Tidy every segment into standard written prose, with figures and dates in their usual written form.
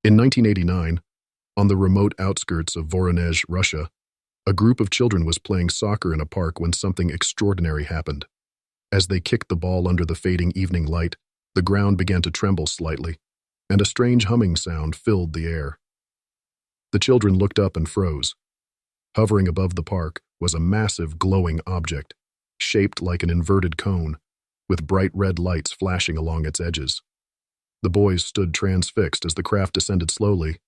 In 1989, on the remote outskirts of Voronezh, Russia, a group of children was playing soccer in a park when something extraordinary happened. As they kicked the ball under the fading evening light, the ground began to tremble slightly, and a strange humming sound filled the air. The children looked up and froze. Hovering above the park was a massive glowing object, shaped like an inverted cone, with bright red lights flashing along its edges. The boys stood transfixed as the craft descended slowly,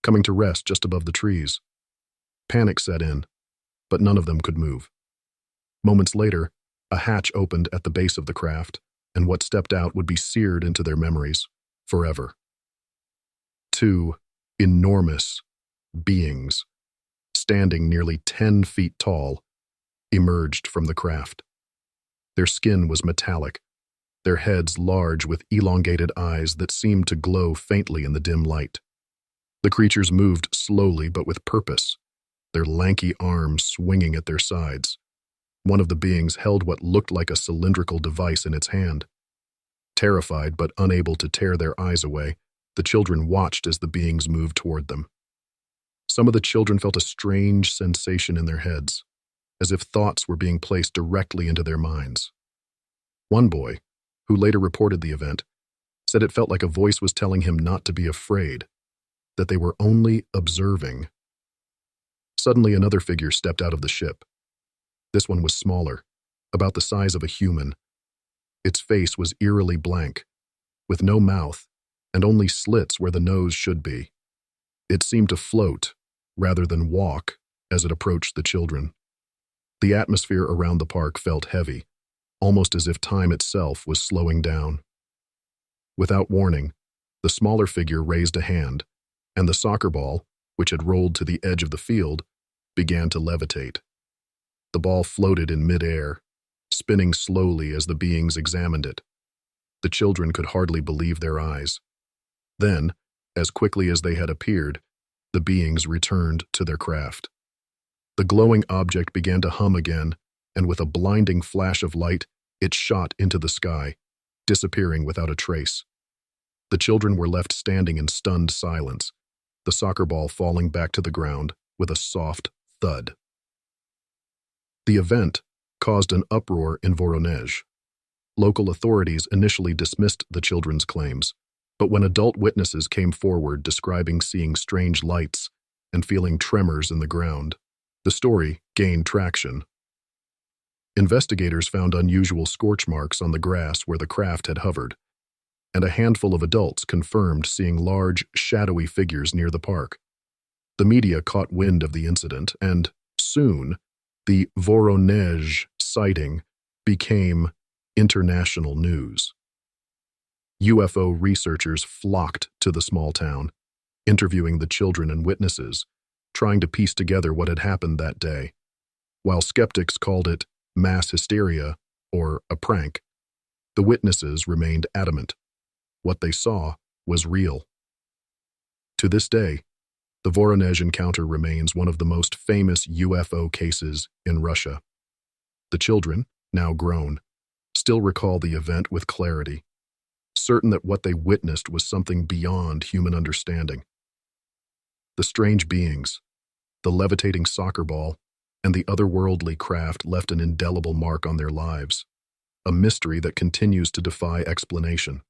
coming to rest just above the trees. Panic set in, but none of them could move. Moments later, a hatch opened at the base of the craft, and what stepped out would be seared into their memories forever. Two enormous beings, standing nearly 10 feet tall, emerged from the craft. Their skin was metallic, their heads large with elongated eyes that seemed to glow faintly in the dim light. The creatures moved slowly but with purpose, their lanky arms swinging at their sides. One of the beings held what looked like a cylindrical device in its hand. Terrified but unable to tear their eyes away, the children watched as the beings moved toward them. Some of the children felt a strange sensation in their heads, as if thoughts were being placed directly into their minds. One boy, who later reported the event, said it felt like a voice was telling him not to be afraid, that they were only observing. Suddenly, another figure stepped out of the ship. This one was smaller, about the size of a human. Its face was eerily blank, with no mouth and only slits where the nose should be. It seemed to float, rather than walk, as it approached the children. The atmosphere around the park felt heavy, almost as if time itself was slowing down. Without warning, the smaller figure raised a hand, and the soccer ball, which had rolled to the edge of the field, began to levitate. The ball floated in midair, spinning slowly as the beings examined it. The children could hardly believe their eyes. Then, as quickly as they had appeared, the beings returned to their craft. The glowing object began to hum again, and with a blinding flash of light, it shot into the sky, disappearing without a trace. The children were left standing in stunned silence, the soccer ball falling back to the ground with a soft thud. The event caused an uproar in Voronezh. Local authorities initially dismissed the children's claims, but when adult witnesses came forward describing seeing strange lights and feeling tremors in the ground, the story gained traction. Investigators found unusual scorch marks on the grass where the craft had hovered, and a handful of adults confirmed seeing large, shadowy figures near the park. The media caught wind of the incident, and soon, the Voronezh sighting became international news. UFO researchers flocked to the small town, interviewing the children and witnesses, trying to piece together what had happened that day. While skeptics called it mass hysteria or a prank, the witnesses remained adamant. What they saw was real. To this day, the Voronezh encounter remains one of the most famous UFO cases in Russia. The children, now grown, still recall the event with clarity, certain that what they witnessed was something beyond human understanding. The strange beings, the levitating soccer ball, and the otherworldly craft left an indelible mark on their lives, a mystery that continues to defy explanation.